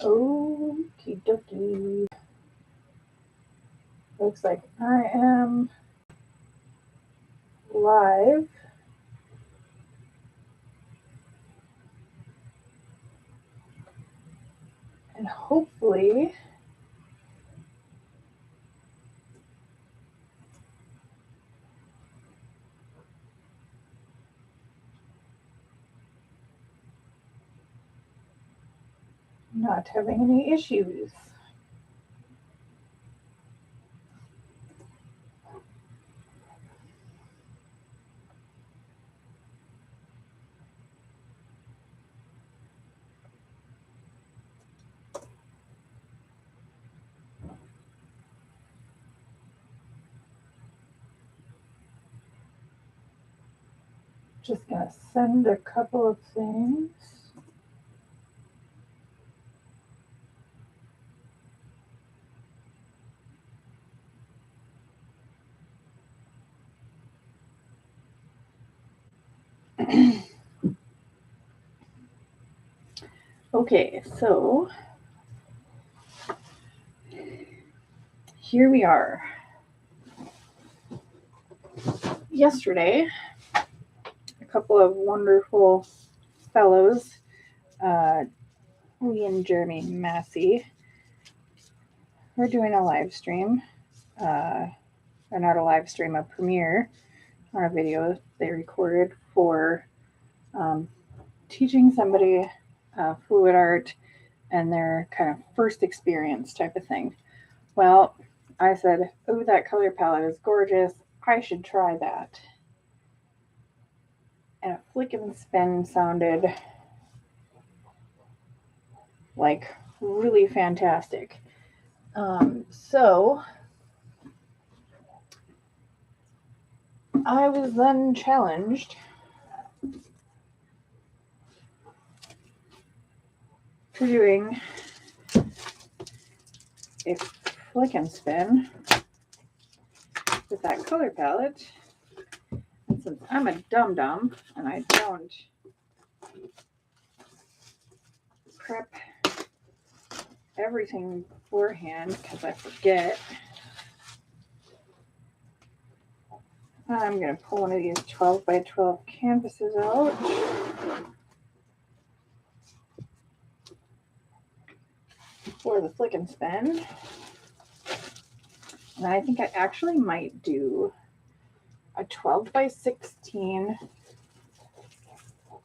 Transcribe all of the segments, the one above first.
Okie dokie. Looks like I am live. And hopefully not having any issues. Just gonna send a couple of things. Okay, so here we are. Yesterday, a couple of wonderful fellows, Lee and Jeremy Massey, were doing a live stream, or not a live stream, a premiere on a video they recorded for teaching somebody fluid art and their kind of first experience type of thing. Well, I said, oh, that color palette is gorgeous. I should try that. And a flick and spin sounded like really fantastic. So I was then challenged to doing a flick and spin with that color palette. And since I'm a dum-dum and I don't prep everything beforehand because I forget, I'm going to pull one of these 12 by 12 canvases out. For the flick and spin. And I think I actually might do a 12 by 16.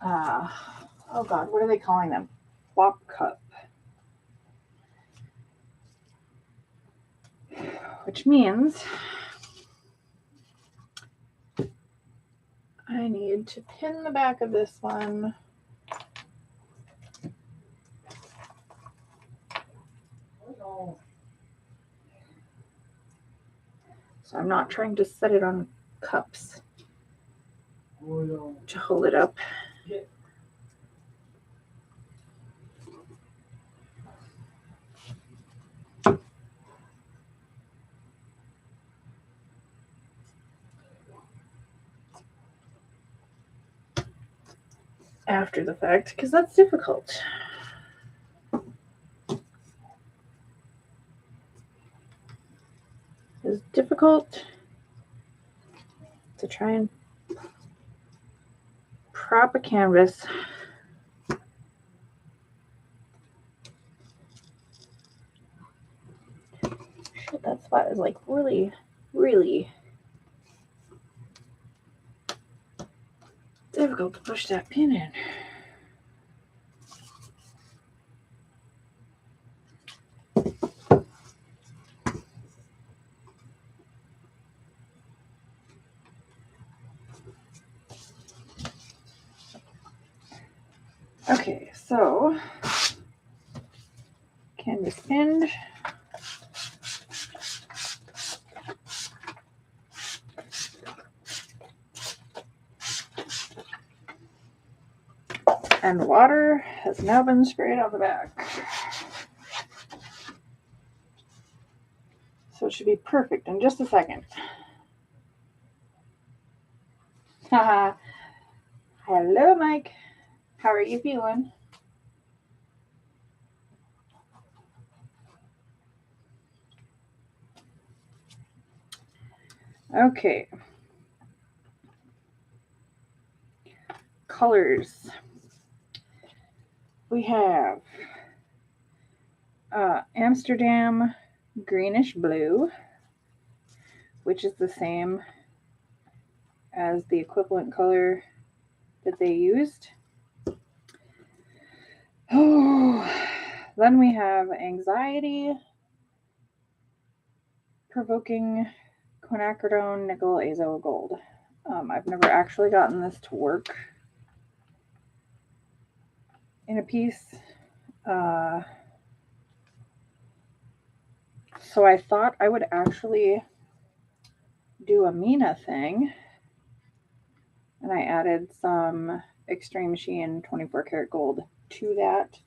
Oh God, what are they calling them? Flop cup. Which means I need to pin the back of this one. So I'm not trying to set it on cups to hold it up. After the fact, because that's difficult. It's difficult to try and prop a canvas that spot is like really, really difficult to push that pin in. Okay, so canvas pinned. And water has now been sprayed on the back. So it should be perfect in just a second. Haha. Hello, Mike. How are you feeling? Okay. Colors. We have Amsterdam greenish blue, which is the same as the equivalent color that they used. Oh, then we have anxiety provoking quinacridone nickel azo gold. I've never actually gotten this to work in a piece. So I thought I would actually do a Mina thing. And I added some Extreme Sheen 24 karat gold to that.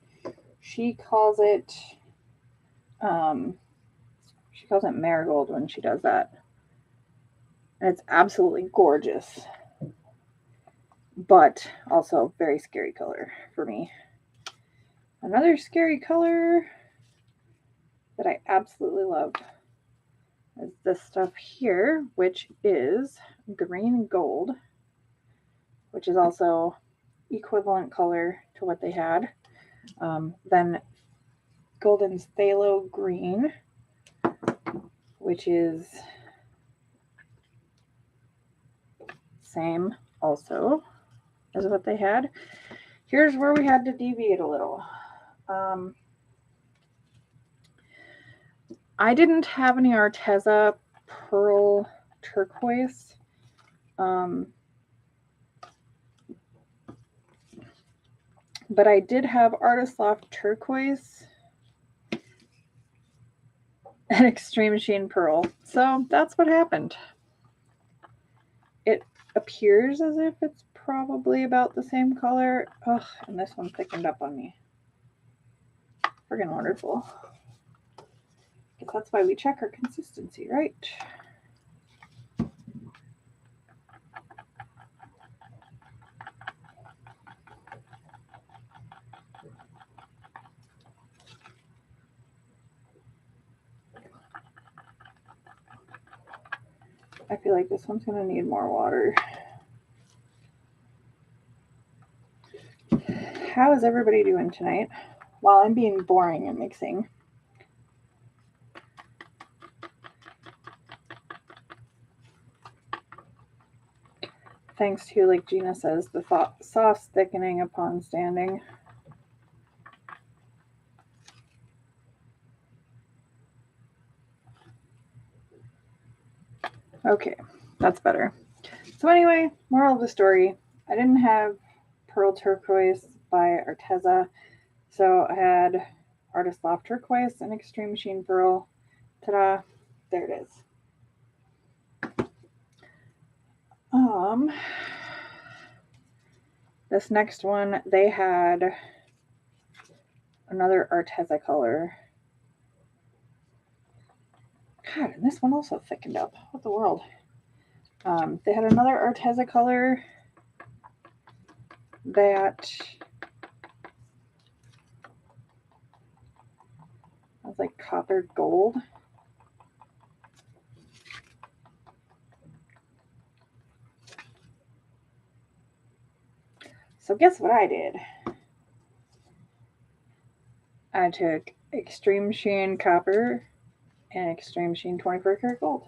She calls it marigold when she does that. And it's absolutely gorgeous. But also very scary color for me. Another scary color that I absolutely love is this stuff here, which is green gold, which is also equivalent color to what they had. Then Golden's Phthalo green, which is same also as what they had. Here's where we had to deviate a little. I didn't have any Arteza Pearl Turquoise. But I did have Artist Loft Turquoise and Extreme Sheen Pearl. So that's what happened. It appears as if it's probably about the same color. Ugh, and this one thickened up on me. Friggin' wonderful. Guess that's why we check our consistency, right? I feel like this one's going to need more water. How is everybody doing tonight? While I'm being boring and mixing. Thanks to, like Gina says, the sauce thickening upon standing. Okay, that's better. So anyway, moral of the story, I didn't have Pearl Turquoise by Arteza, so I had Artist Loft Turquoise and Extreme Sheen Pearl. Ta-da, there it is. This next one, they had another Arteza color. God, and this one also thickened up. What the world? They had another Arteza color that was like copper gold. So guess what I did? I took Extreme Sheen Copper and Extreme Sheen 24 karat gold.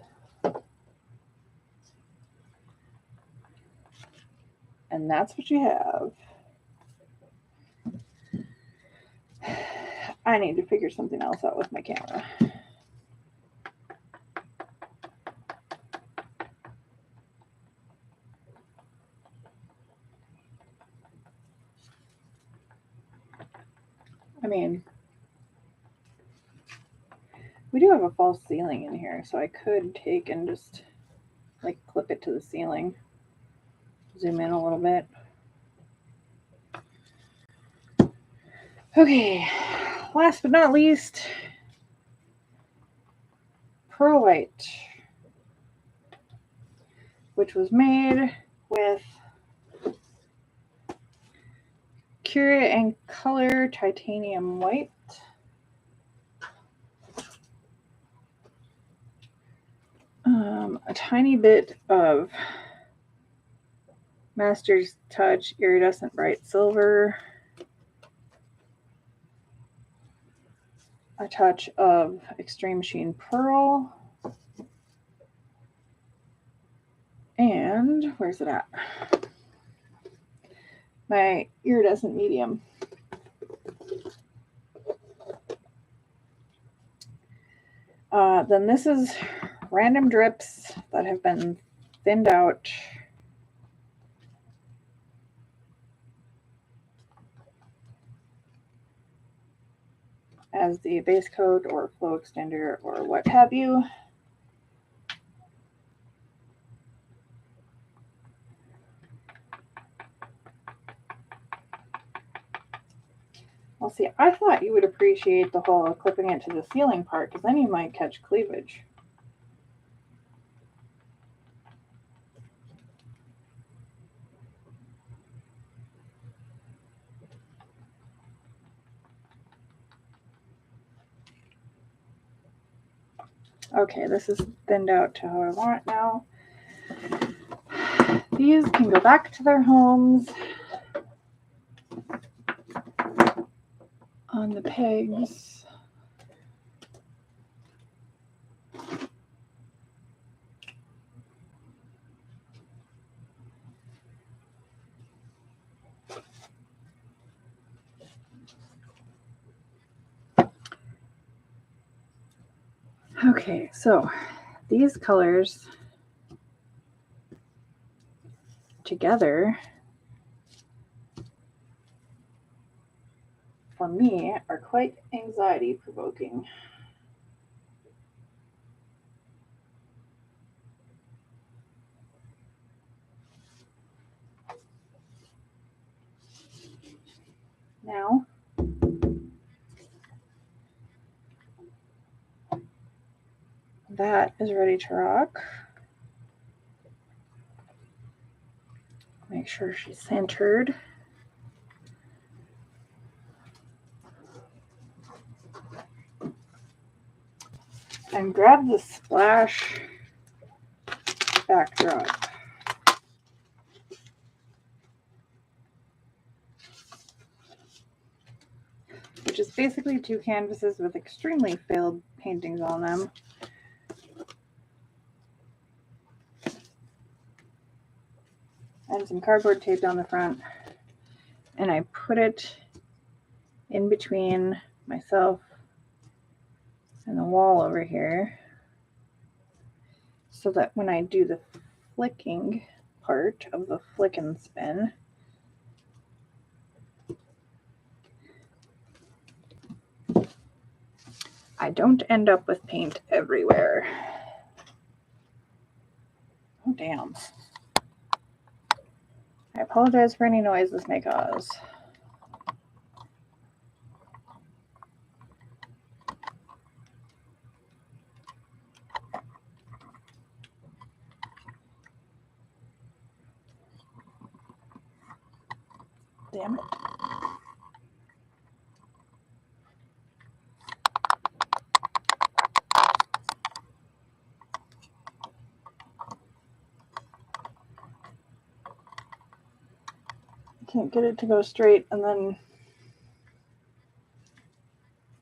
And that's what you have. I need to figure something else out with my camera. I mean, we do have a false ceiling in here, so I could take and just like clip it to the ceiling. Zoom in a little bit. Okay, last but not least, Perlite, which was made with Curate and Color Titanium White. a tiny bit of Master's Touch Iridescent Bright Silver, a touch of Extreme Sheen Pearl, and where's it at? My Iridescent Medium. Then this is random drips that have been thinned out. As the base coat or flow extender or what have you. Well, see, I thought you would appreciate the whole clipping it to the ceiling part, because then you might catch cleavage. Okay, this is thinned out to how I want it now. These can go back to their homes on the pegs. Okay, so these colors together for me are quite anxiety provoking. Now, that is ready to rock. Make sure she's centered. And grab the splash backdrop. Which is basically two canvases with extremely failed paintings on them. And some cardboard taped on the front. And I put it in between myself and the wall over here, so that when I do the flicking part of the flick and spin, I don't end up with paint everywhere. Oh, damn. I apologize for any noise this may cause. Damn it. Can't get it to go straight, and then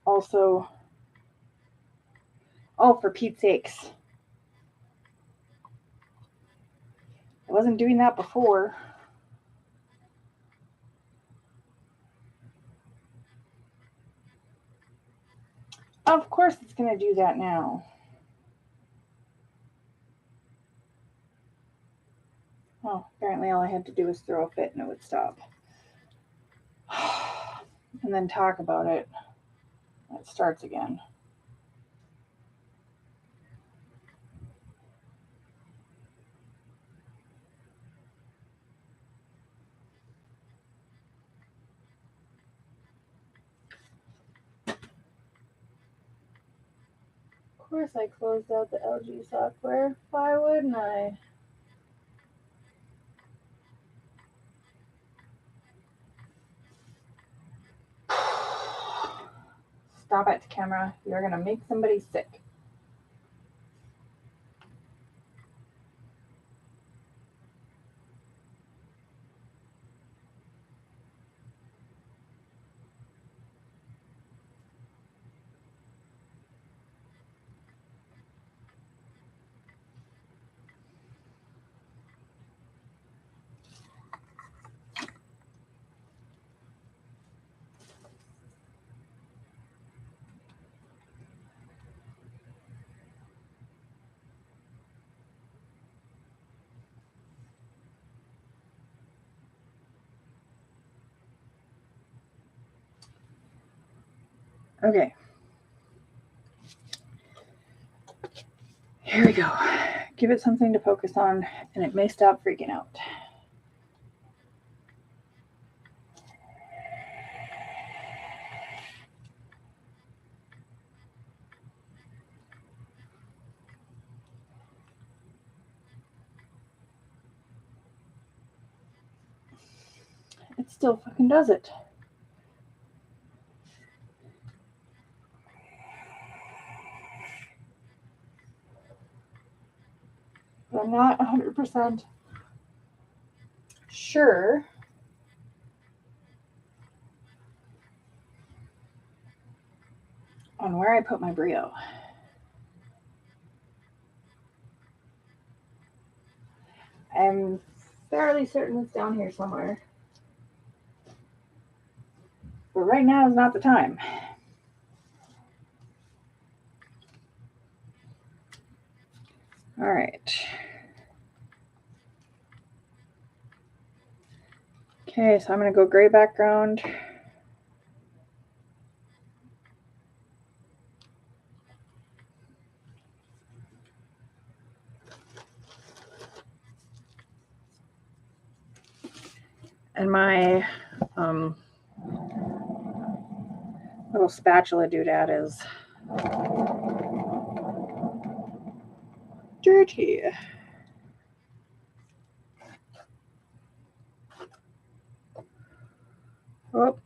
also, oh, for Pete's sakes. I wasn't doing that before. Of course it's going to do that now. Oh, apparently all I had to do was throw a fit and it would stop. And then talk about it. It starts again. Of course I closed out the LG software. Why wouldn't I? Stop it, camera. You're going to make somebody sick. Okay. Here we go. Give it something to focus on, and it may stop freaking out. It still fucking does it. But I'm not 100% sure on where I put my Brio. I'm fairly certain it's down here somewhere. But right now is not the time. All right. Okay, so I'm going to go gray background. And my little spatula doodad is dirty. Oh.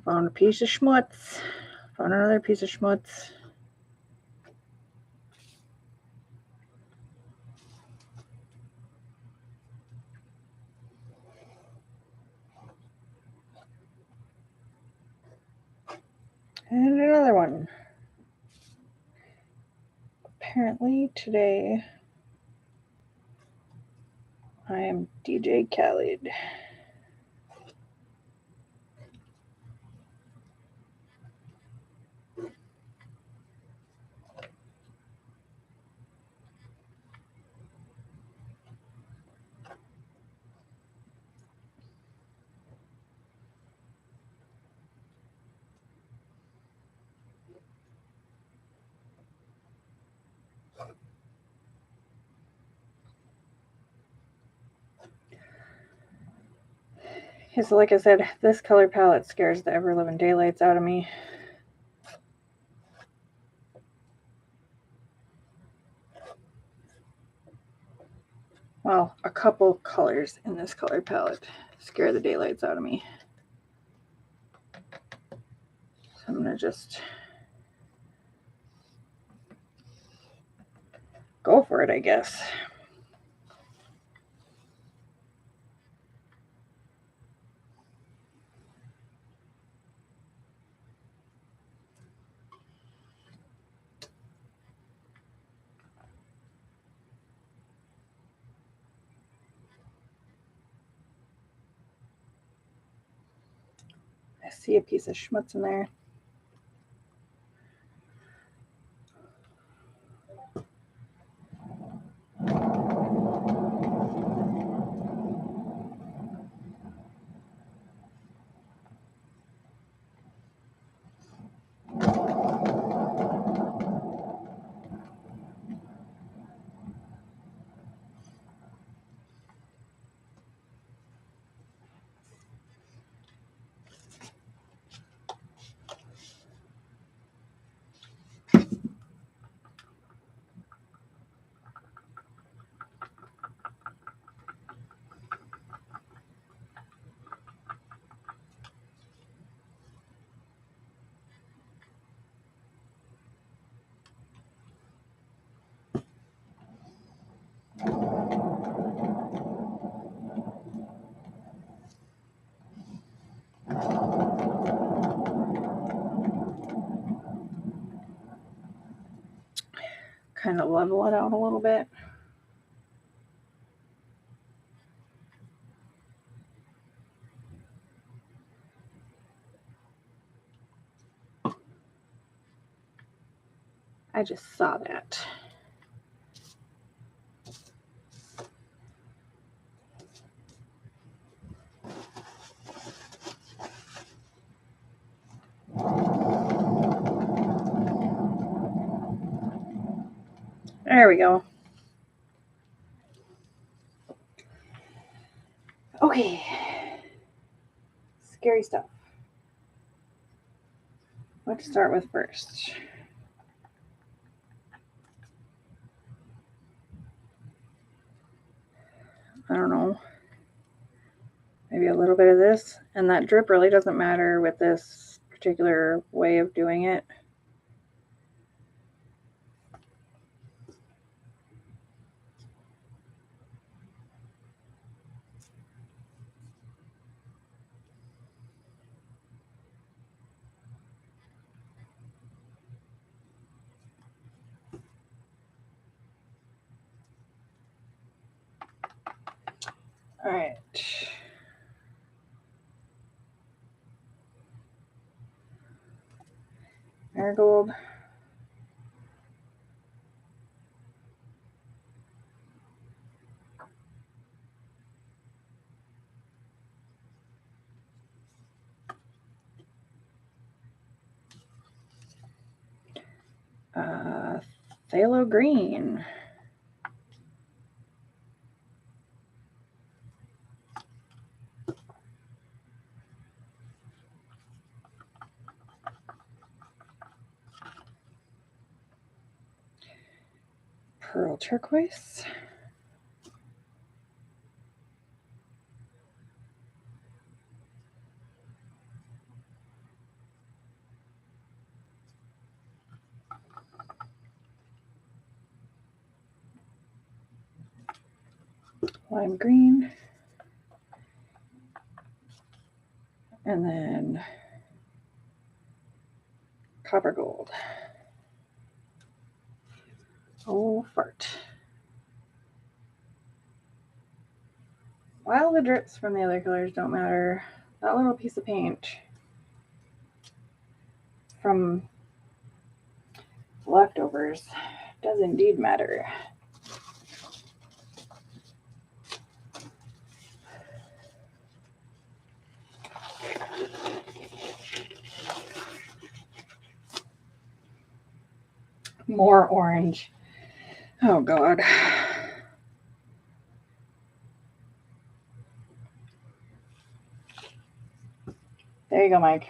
Found a piece of schmutz. Found another piece of schmutz. And another one. Apparently today I am DJ Khaled. Okay, so like I said, this color palette scares the ever-living daylights out of me. Well, a couple colors in this color palette scare the daylights out of me. So I'm going to just go for it, I guess. I see a piece of schmutz in there. Kind of level it out a little bit. I just saw that. There we go. Okay. Scary stuff. What to start with first? I don't know. Maybe a little bit of this. And that drip really doesn't matter with this particular way of doing it. All right. Marigold. Phthalo green. Pearl turquoise. Lime green. And then copper gold. Oh, fart. While the drips from the other colors don't matter, that little piece of paint from leftovers does indeed matter. More orange. Oh, God. There you go, Mike.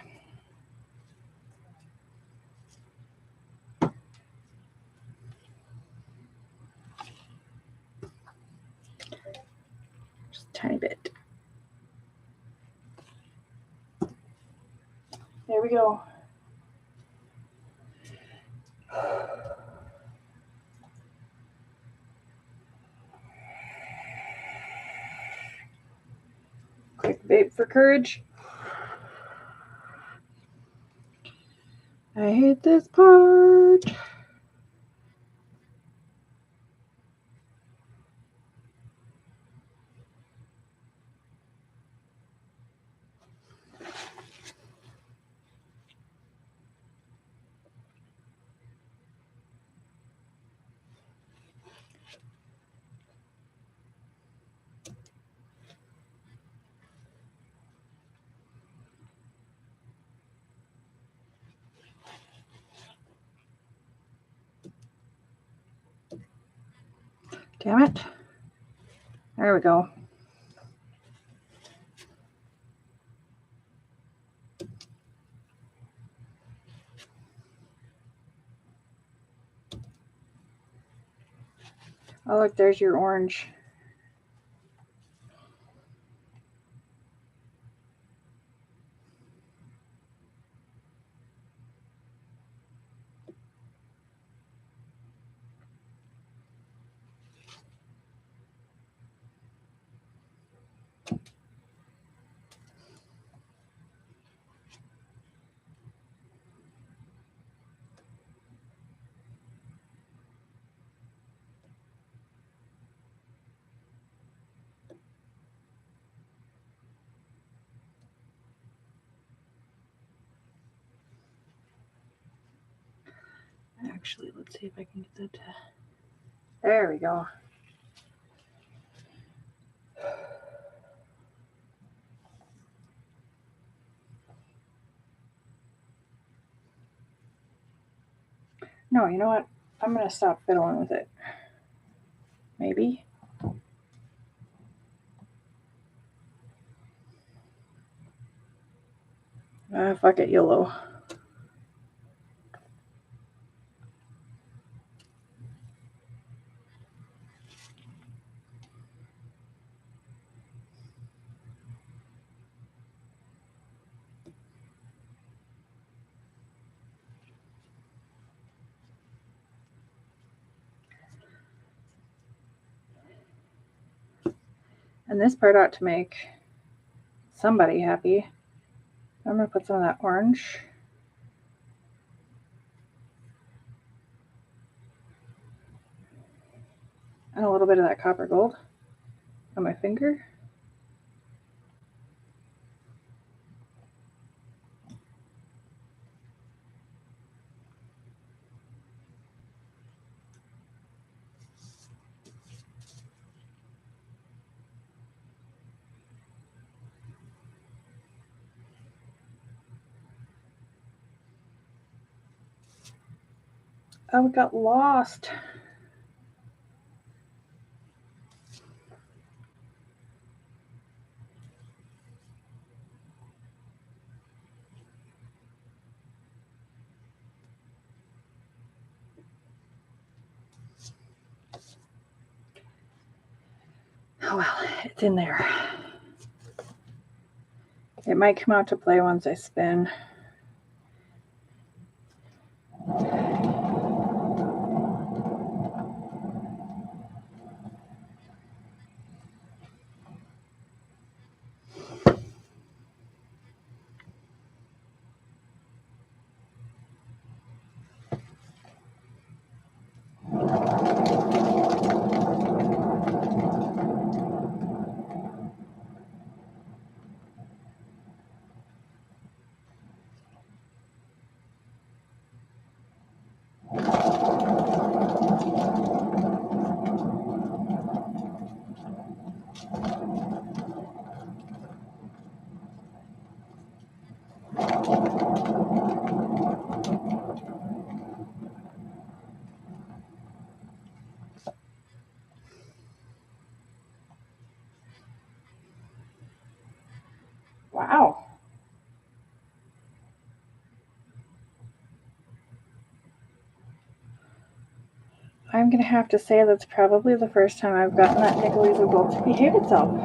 Just a tiny bit. There we go. Quick vape for courage. I hate this part. Damn it. There we go. Oh, look, there's your orange. Actually, let's see if I can get that to... There we go. No, you know what? I'm going to stop fiddling with it. maybe. Fuck it, YOLO. And this part ought to make somebody happy. I'm going to put some of that orange. And a little bit of that copper gold on my finger. Oh, it got lost. Oh well, it's in there. It might come out to play once I spin. Wow. I'm going to have to say that's probably the first time I've gotten that Nickel Gold to behave itself.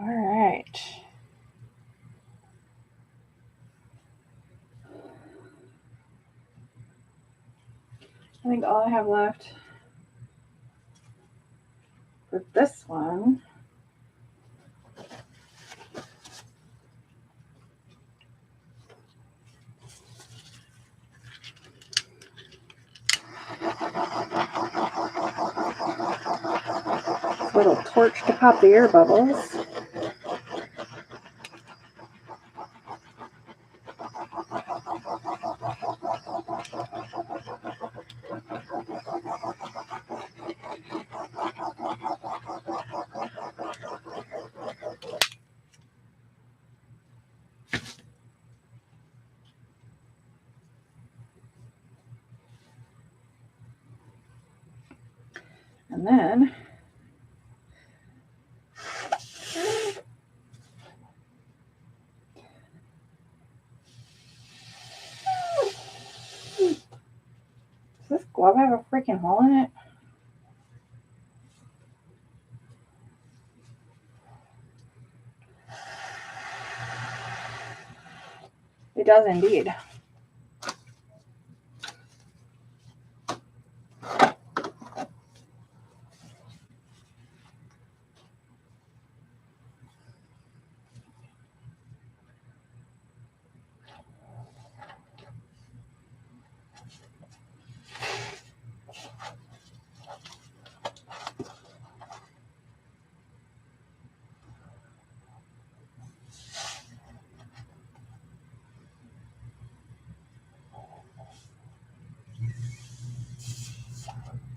All right. I think all I have left for this one is a little torch to pop the air bubbles. And then does this glove have a freaking hole in it? It does indeed.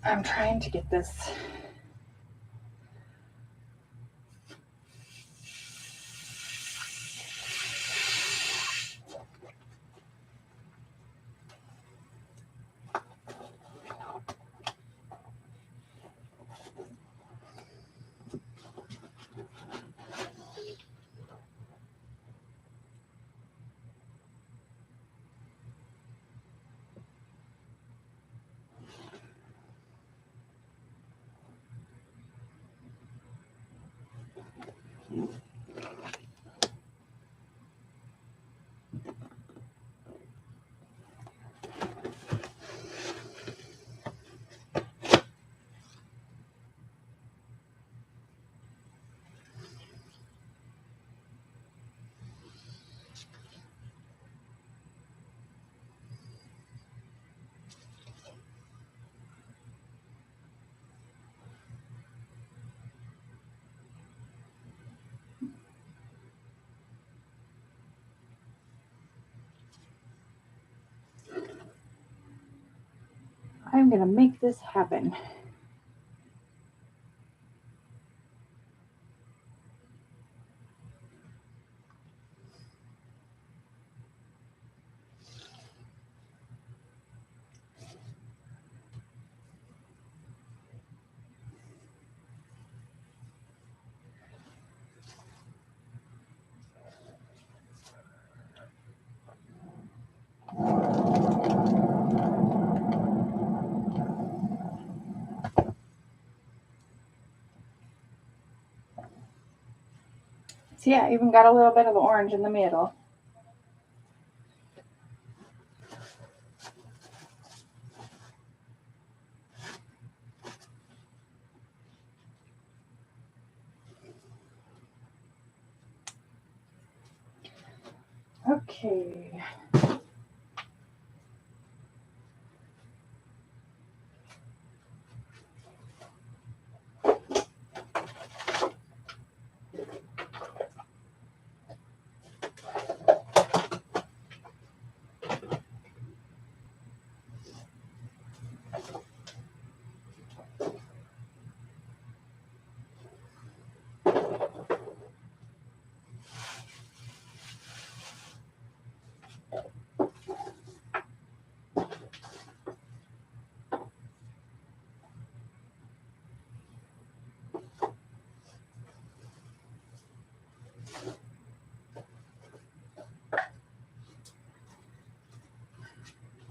I'm trying to get this. I'm going to make this happen. See, I even got a little bit of the orange in the middle. Okay.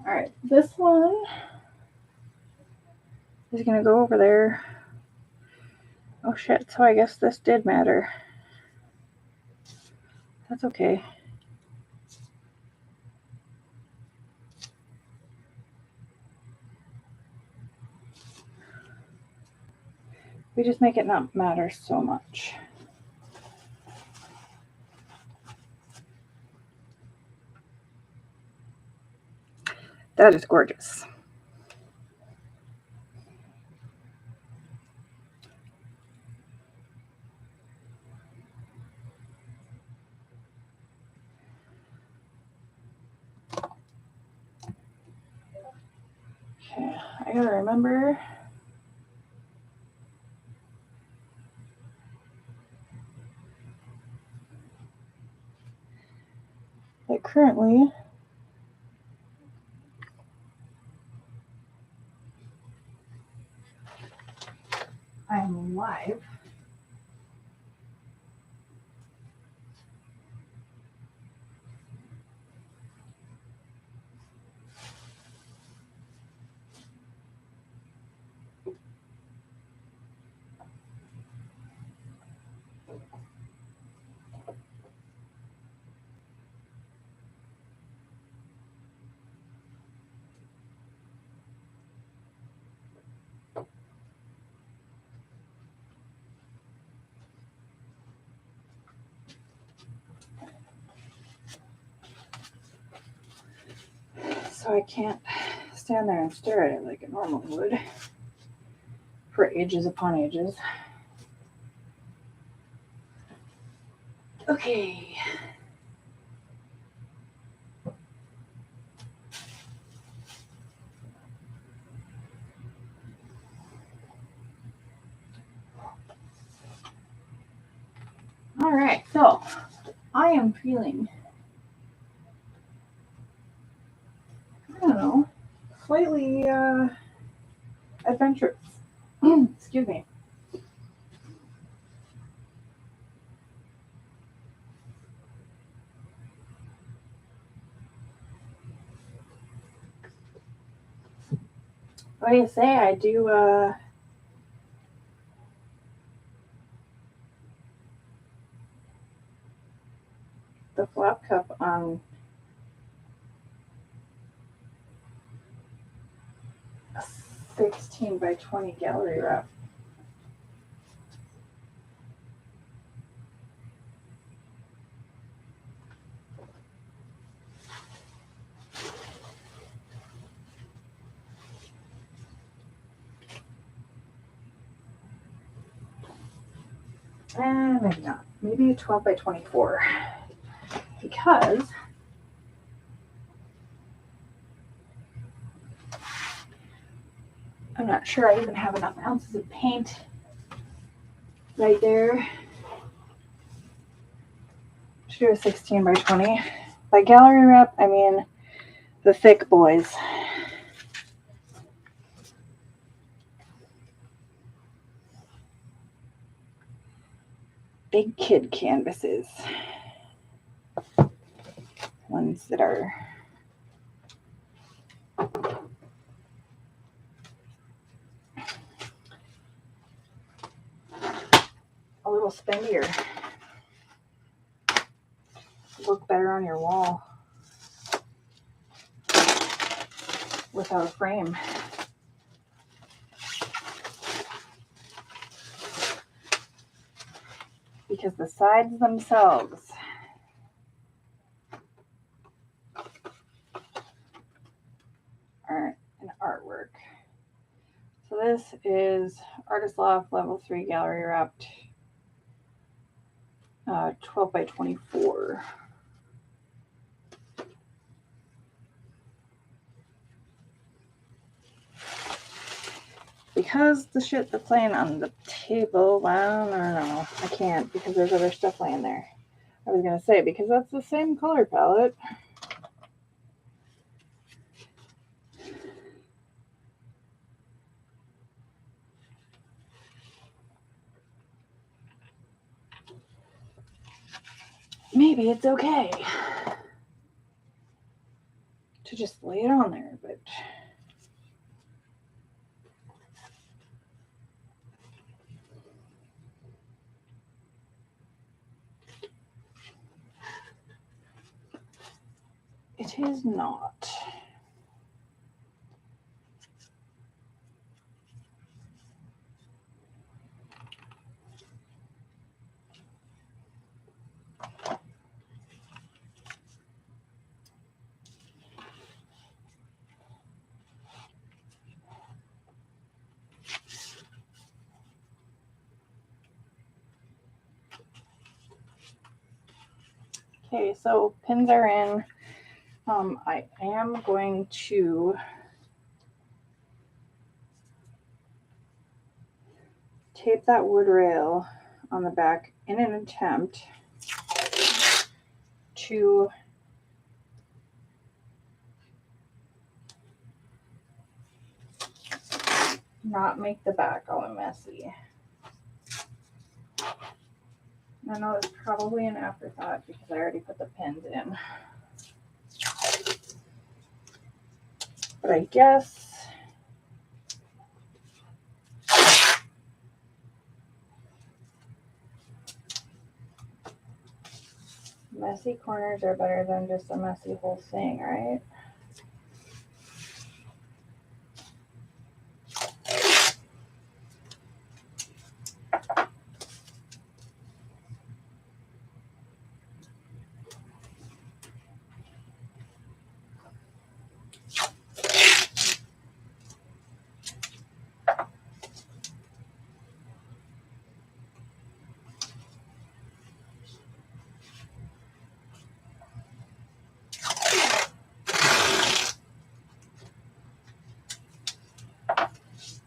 All right, this one is going to go over there. Oh shit, so I guess this did matter. That's okay. We just make it not matter so much. That is gorgeous. Okay, I gotta remember that currently I'm live. So I can't stand there and stare at it like it normally would for ages upon ages. Okay. All right, so I am feeling, I don't know, slightly adventurous. Excuse me. What do you say? I do the flap cup on a 16 by 20 gallery wrap. Maybe not. Maybe a 12 by 24. Because I'm not sure I even have enough ounces of paint right there to do a 16 by 20. By gallery wrap, I mean the thick boys. Big kid canvases. Ones that are a little spendier. Look better on your wall without a frame. Because the sides themselves aren't an artwork. So this is Artist Loft Level 3 Gallery Wrapped 12 by 24. Because the shit that's laying on the table, well, no, I can't because there's other stuff laying there. I was going to say, because that's the same color palette. Maybe it's okay to just lay it on there, but it is not. Okay, so pins are in. I am going to tape that wood rail on the back in an attempt to not make the back all messy. I know it's probably an afterthought because I already put the pins in. But I guess messy corners are better than just a messy whole thing, right?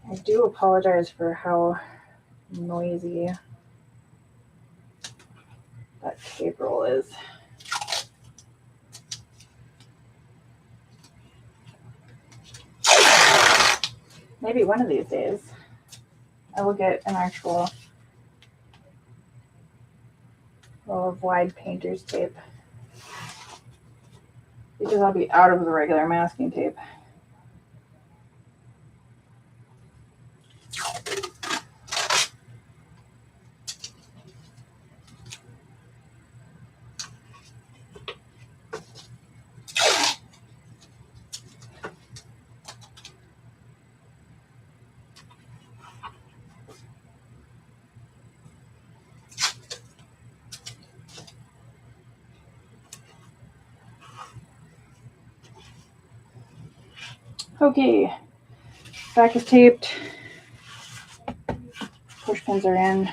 I do apologize for how noisy that tape roll is. Maybe one of these days I will get an actual roll of wide painter's tape because I'll be out of the regular masking tape. Okay, back is taped. Push pins are in.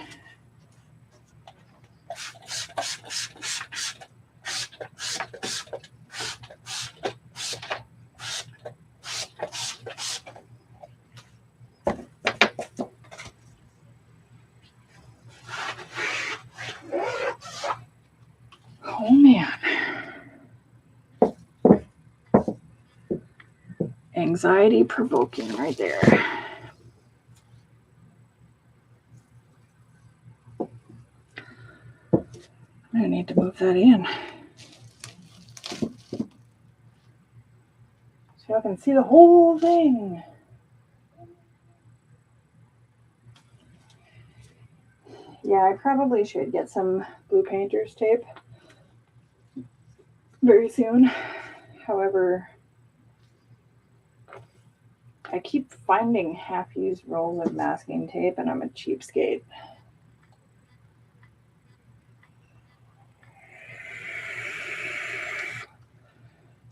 Oh man. Anxiety provoking right there. I need to move that in so I can see the whole thing. Yeah, I probably should get some blue painter's tape very soon. However, I keep finding half-used rolls of masking tape and I'm a cheapskate.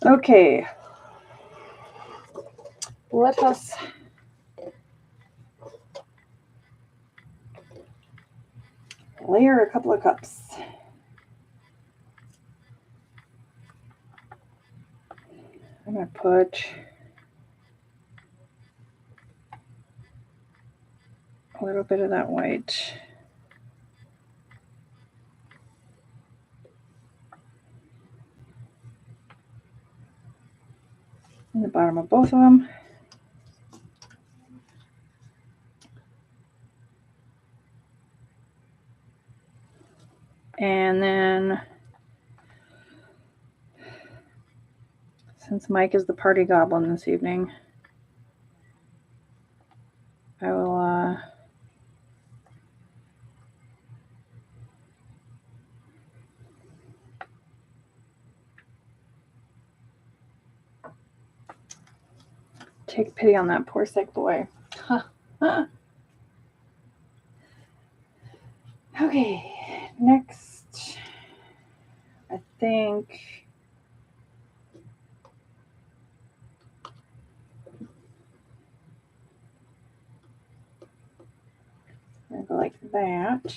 Okay, let us layer a couple of cups. I'm going to put a little bit of that white. In the bottom of both of them. And then, since Mike is the party goblin this evening, I will take pity on that poor sick boy. Okay, next, I think I'm gonna go like that.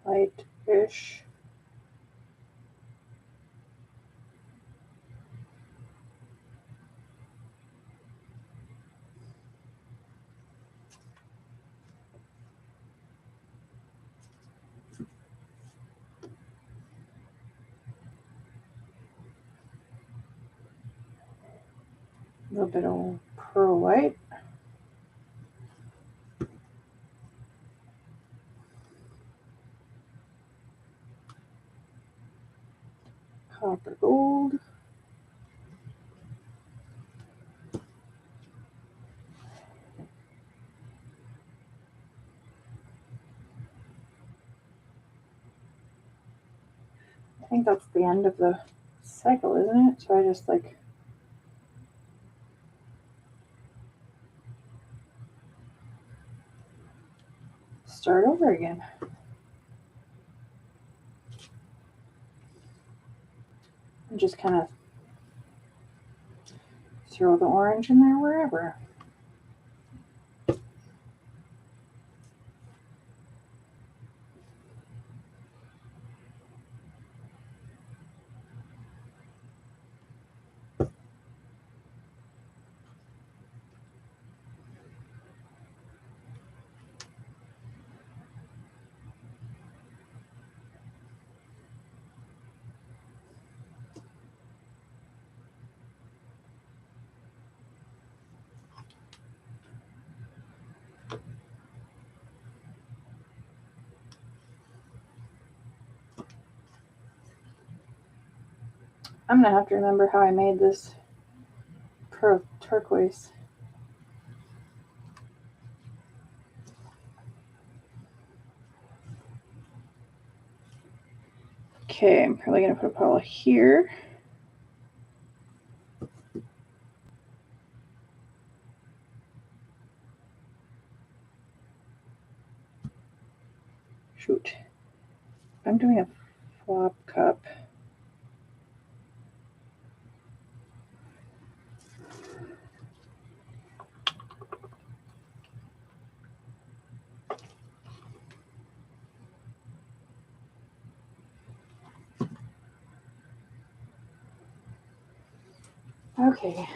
light-ish. A little bit of pearl white. Copper gold. I think that's the end of the cycle, isn't it? So I just like start over again. And just kind of throw the orange in there wherever. I'm gonna have to remember how I made this pearl turquoise. Okay, I'm probably gonna put a pile here. Shoot. I'm doing a flop cup. Okay.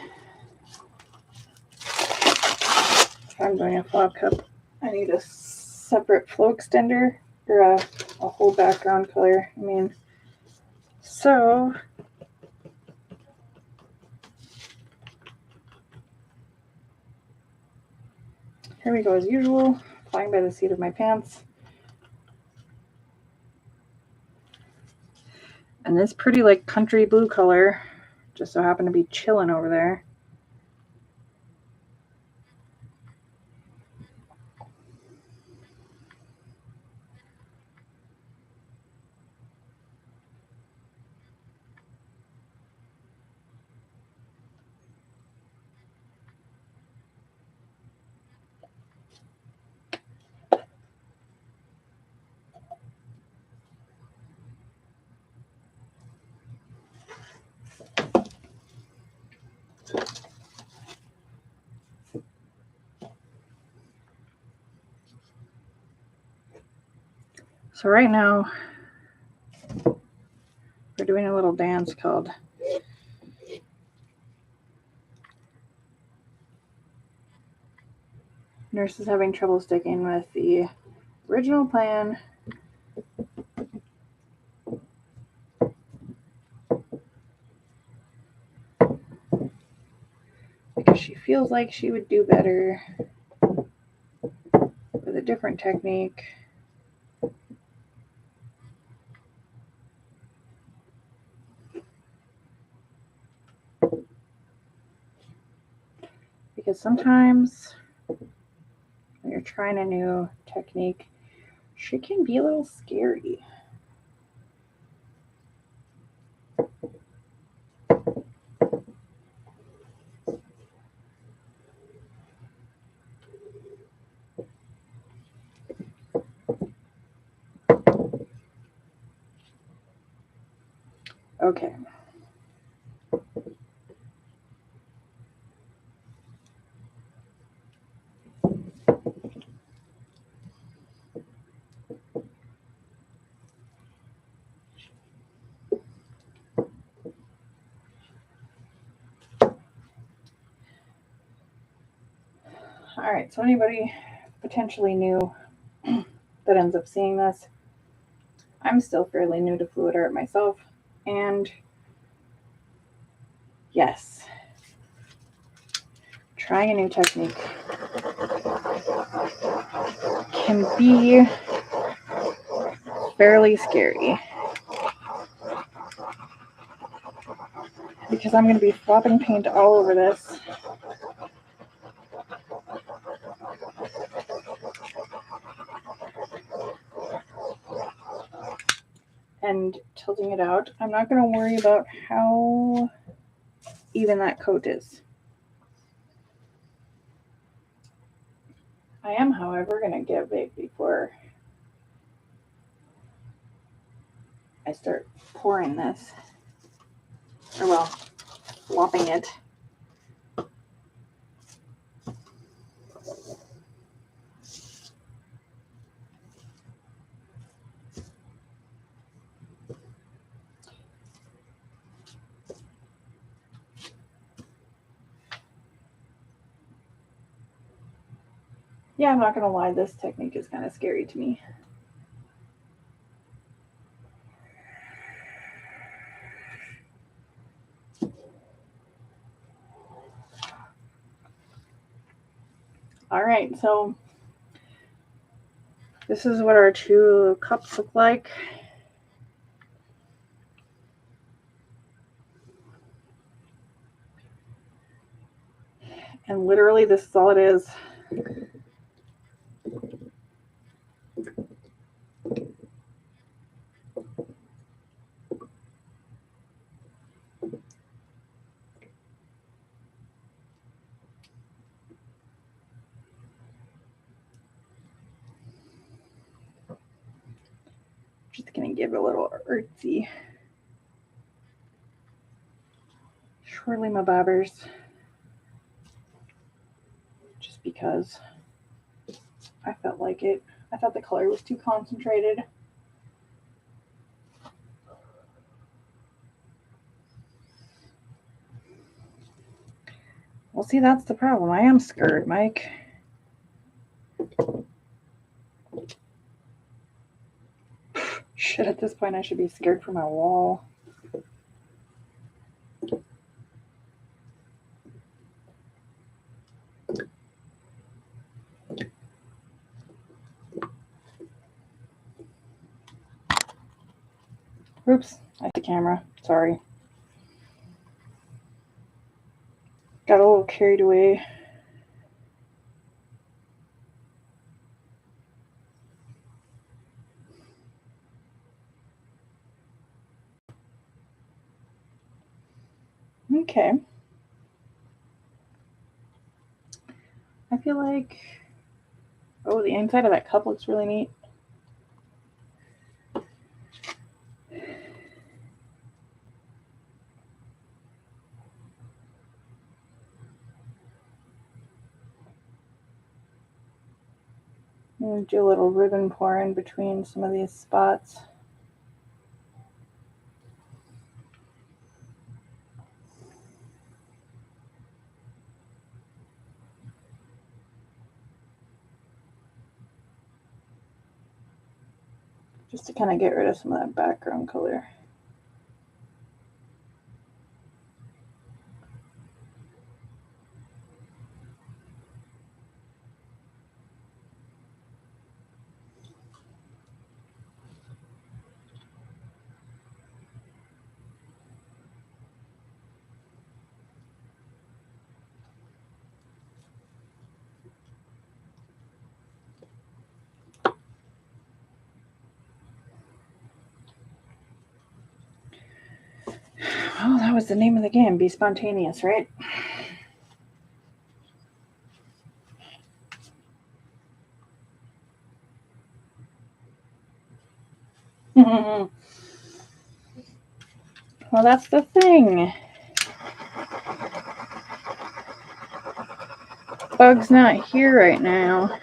If I'm doing a flop cup, I need a separate flow extender or a whole background color. I mean, so here we go as usual, flying by the seat of my pants. And this pretty like country blue color just so happened to be chilling over there. So right now, we're doing a little dance called Nurse is Having Trouble Sticking with the Original Plan. Because she feels like she would do better with a different technique. Because sometimes when you're trying a new technique, she can be a little scary. Okay. All right, so anybody potentially new that ends up seeing this, I'm still fairly new to fluid art myself, and yes, trying a new technique can be fairly scary because I'm going to be flopping paint all over this. And tilting it out. I'm not going to worry about how even that coat is. I am, however, going to get big before I start pouring this. Or, well, flopping it. Yeah, I'm not going to lie, this technique is kind of scary to me. All right, so this is what our 2 cups look like. And literally, this is all it is. Just going to give it a little artsy. Swirly my bobbers. Just because I felt like it. I thought the color was too concentrated. Well, see, that's the problem. I am scared, Mike. Shit, at this point I should be scared for my wall. Oops, I hit the camera. Sorry. Got a little carried away. Okay. I feel like, oh, the inside of that cup looks really neat. I'm going to do a little ribbon pour in between some of these spots. Just to kind of get rid of some of that background color. Oh, that was the name of the game. Be spontaneous, right? Well, that's the thing. Bug's not here right now.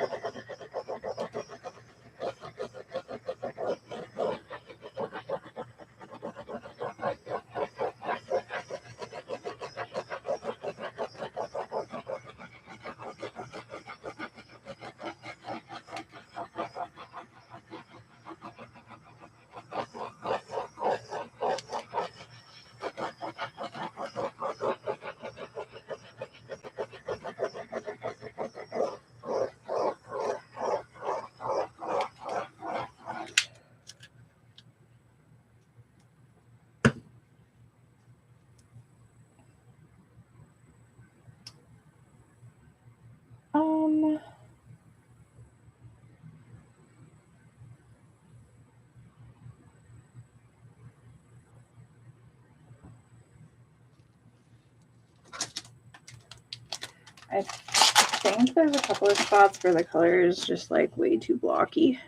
I think there's a couple of spots where the color is just like way too blocky.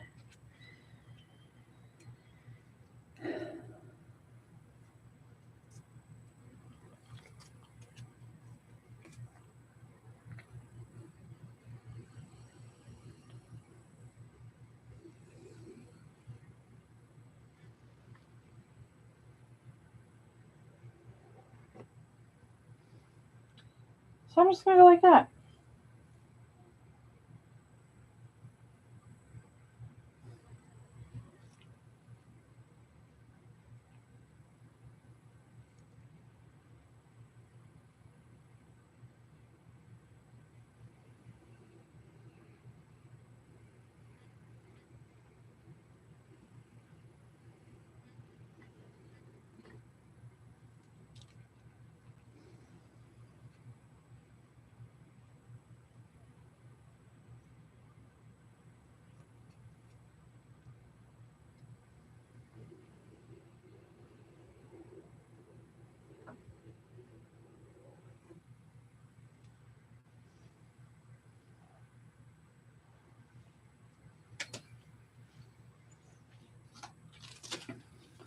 So I'm just going to go like that.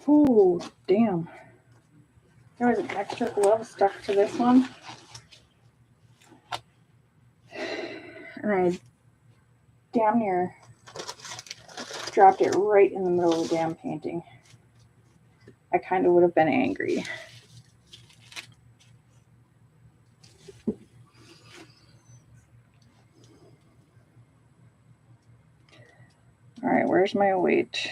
Oh, damn. There was an extra glove stuck to this one. And I damn near dropped it right in the middle of the damn painting. I kind of would have been angry. All right, where's my weight?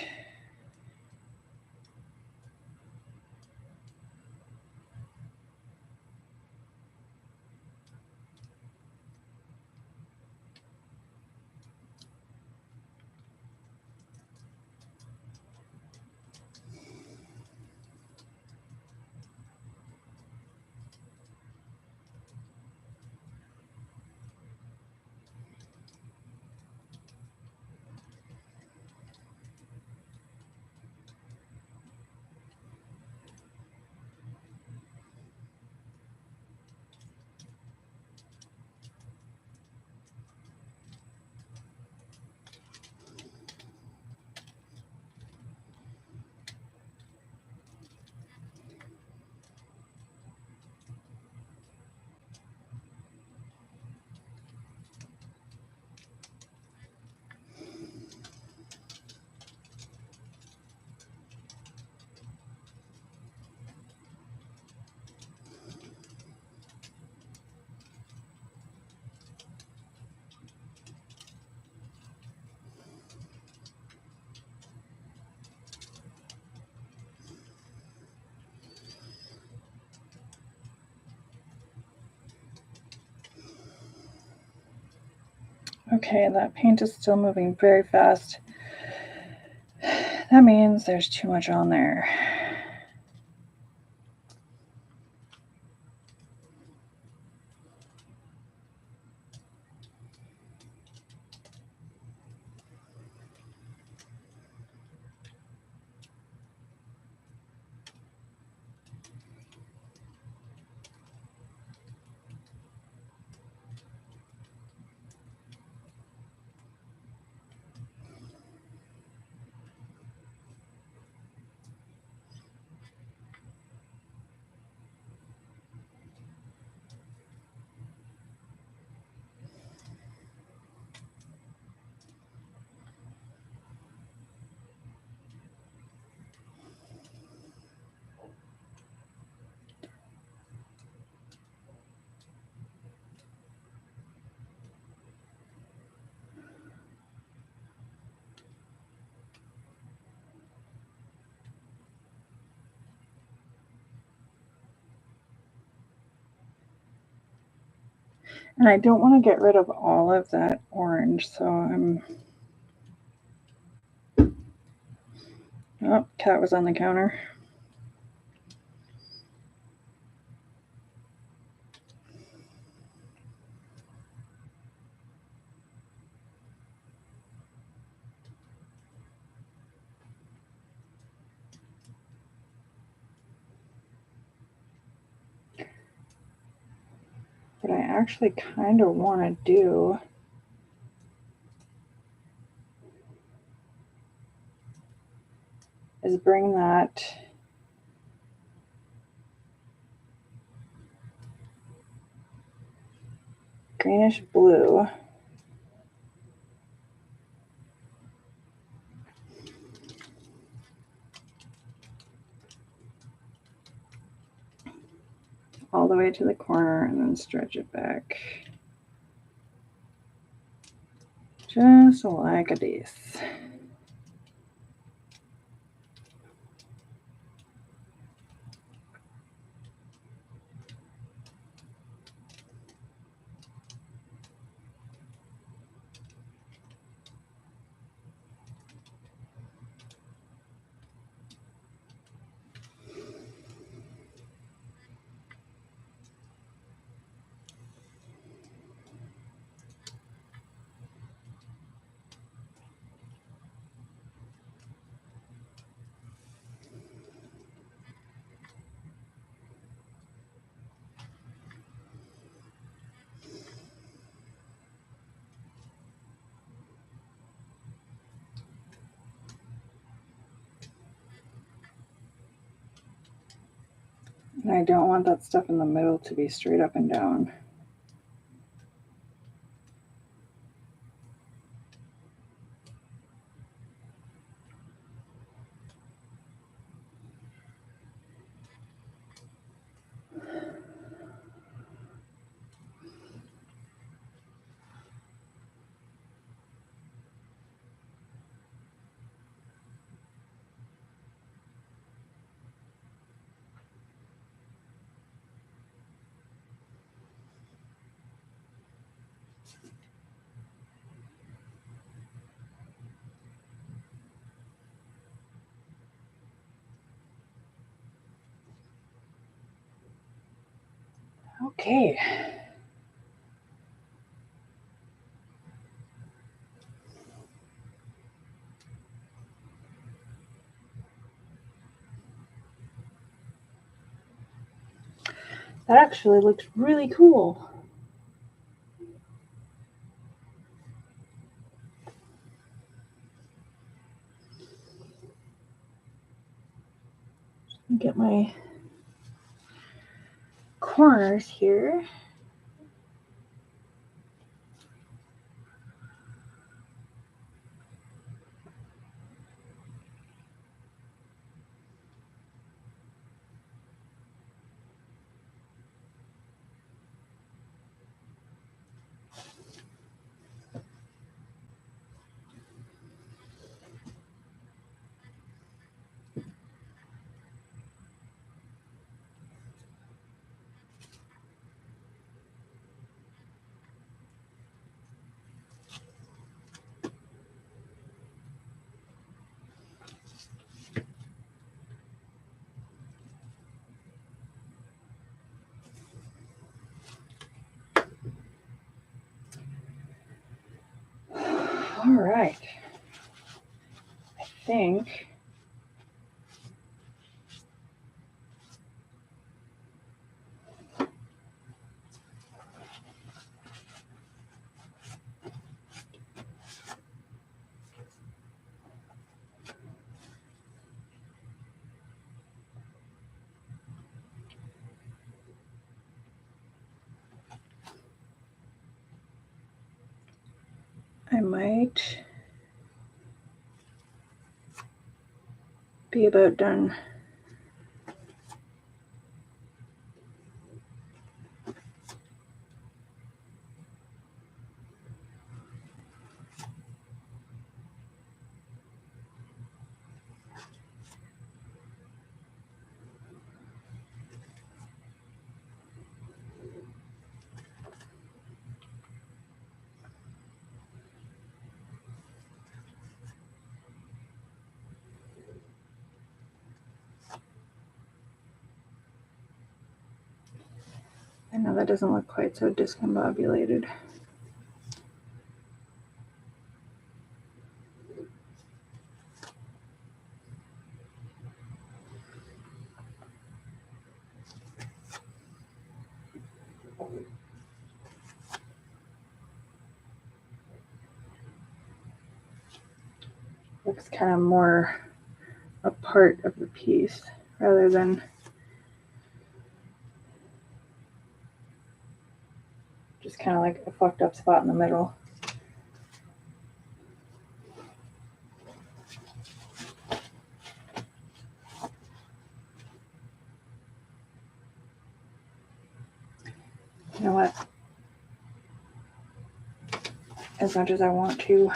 Okay, that paint is still moving very fast. That means there's too much on there. And I don't want to get rid of all of that orange, so I'm... Oh, cat was on the counter. But What I actually kind of want to do is bring that greenish blue all the way to the corner and then stretch it back just like this. And I don't want that stuff in the middle to be straight up and down. Okay. That actually looks really cool. Get my corners here. All right. I think I might be about done. I know that doesn't look quite so discombobulated. looks kind of more a part of the piece rather than just kind of like a fucked up spot in the middle. You know what? As much as I want to,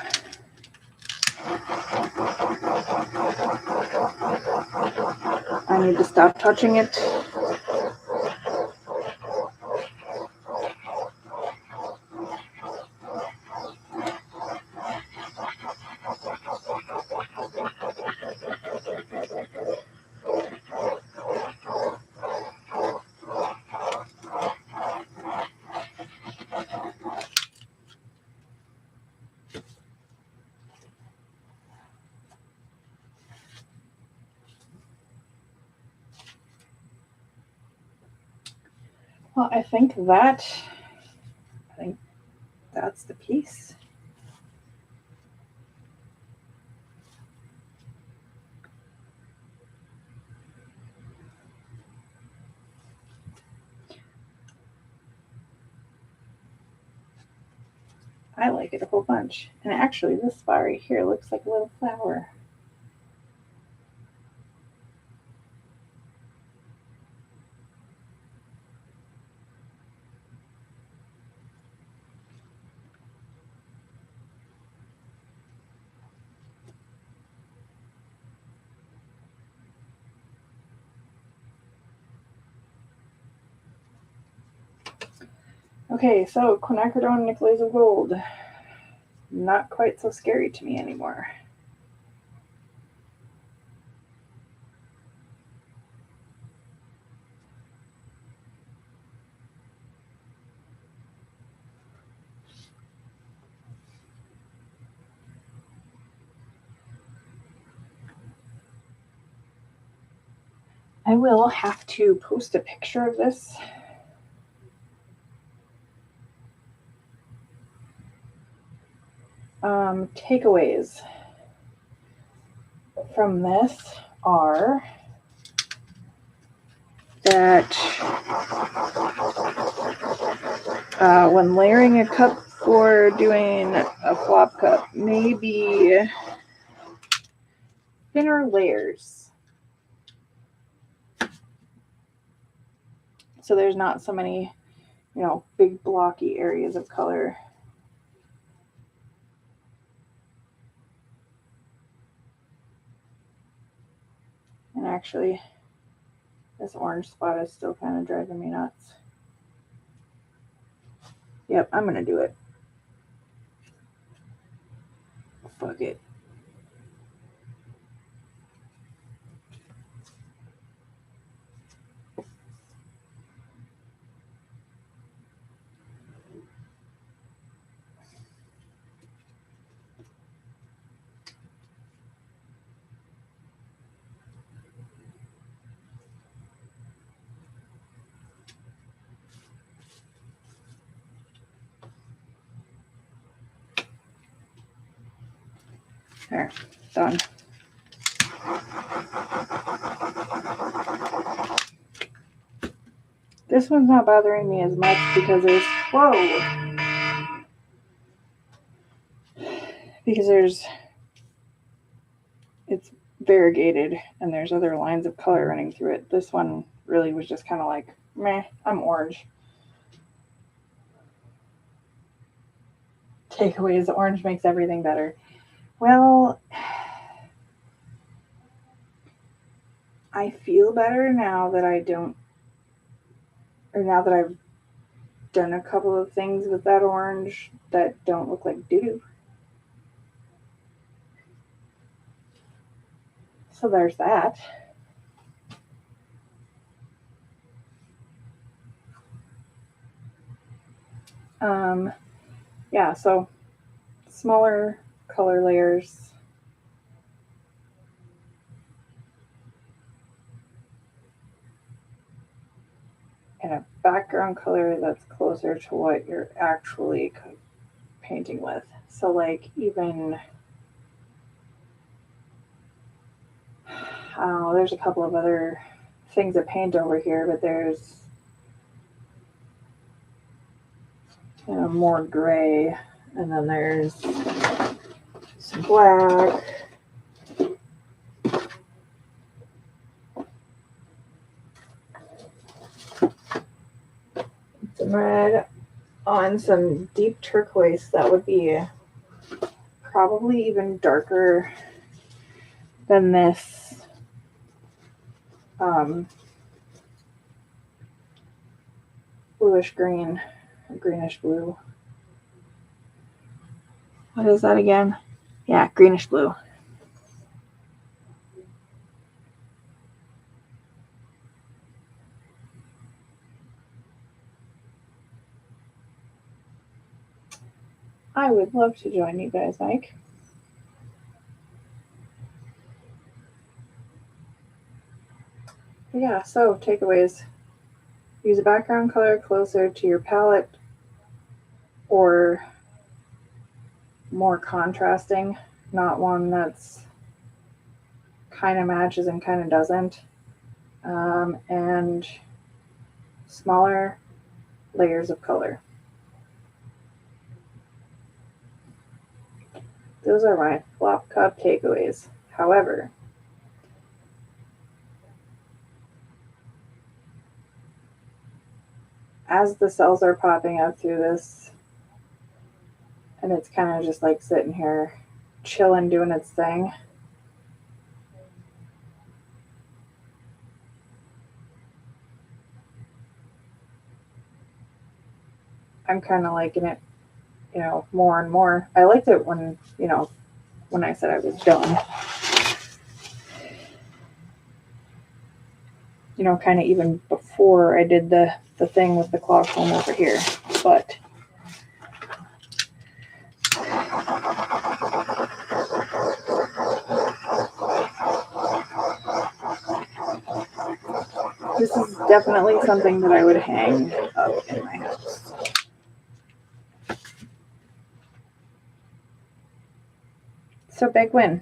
I need to stop touching it. Well, I think that's the piece. I like it a whole bunch. And actually, this spot right here looks like a little flower. Okay, so quinacridone Nicolaides of Gold. Not quite so scary to me anymore. I will have to post a picture of this. Takeaways from this are that when layering a cup or doing a flop cup, maybe thinner layers. So there's not so many, big blocky areas of color. And actually, this orange spot is still kind of driving me nuts. Yep, I'm going to do it. Fuck it. There, done. This one's not bothering me as much because it's variegated and there's other lines of color running through it. This one really was just kind of like, meh, I'm orange. Takeaway is orange makes everything better. Well, I feel better now that I've done a couple of things with that orange that don't look like doo-doo. So there's that. Yeah, so smaller color layers. And a background color that's closer to what you're actually painting with. So like even I don't know, there's a couple of other things of paint over here, but there's more gray, and then there's some black. Some red on some deep turquoise that would be probably even darker than this bluish green, greenish blue. What is that again? Yeah, greenish blue. I would love to join you guys, Mike. Yeah, so takeaways. Use a background color closer to your palette or more contrasting, not one that's kind of matches and kind of doesn't. And smaller layers of color. Those are my flop cup takeaways. However, as the cells are popping up through this, and it's kind of just like sitting here, chilling, doing its thing, I'm kind of liking it, more and more. I liked it when, when I said I was done. Kind of even before I did the thing with the clock foam over here. But this is definitely something that I would hang up in my house. So big win.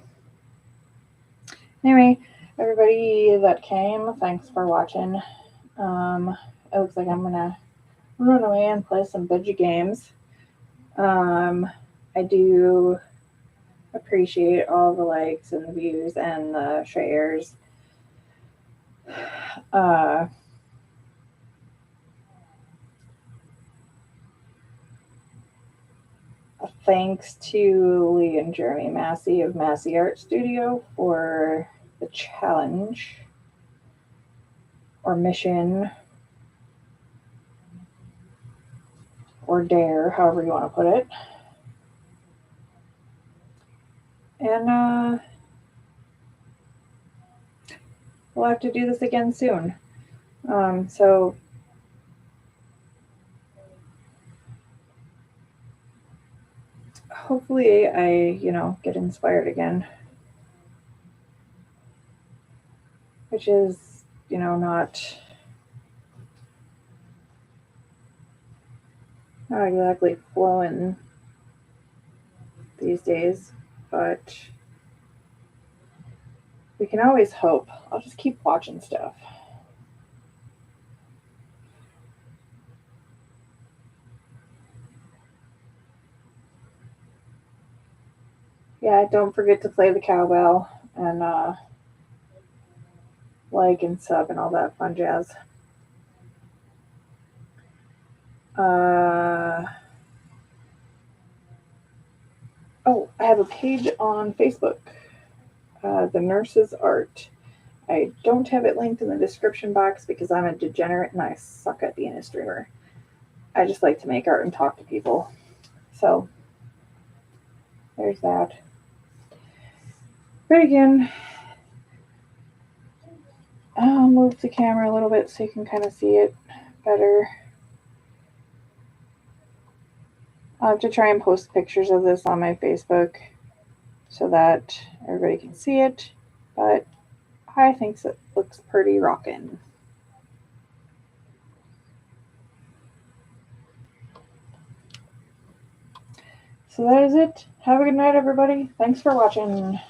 Anyway, everybody that came, thanks for watching. It looks like I'm gonna run away and play some budget games. I do appreciate all the likes and the views and the shares. Thanks to Lee and Jeremy Massey of Massey Art Studio for the challenge or mission or dare, however you want to put it. And we'll have to do this again soon. So hopefully I, get inspired again, which is, not exactly flowing these days, but we can always hope. I'll just keep watching stuff. Yeah, don't forget to play the cowbell and like and sub and all that fun jazz. Oh, I have a page on Facebook, The Nurse's Art. I don't have it linked in the description box because I'm a degenerate and I suck at being a streamer. I just like to make art and talk to people. So there's that. But again, I'll move the camera a little bit so you can kind of see it better. I'll have to try and post pictures of this on my Facebook so that everybody can see it, but I think it looks pretty rockin'. So that is it. Have a good night, everybody. Thanks for watching.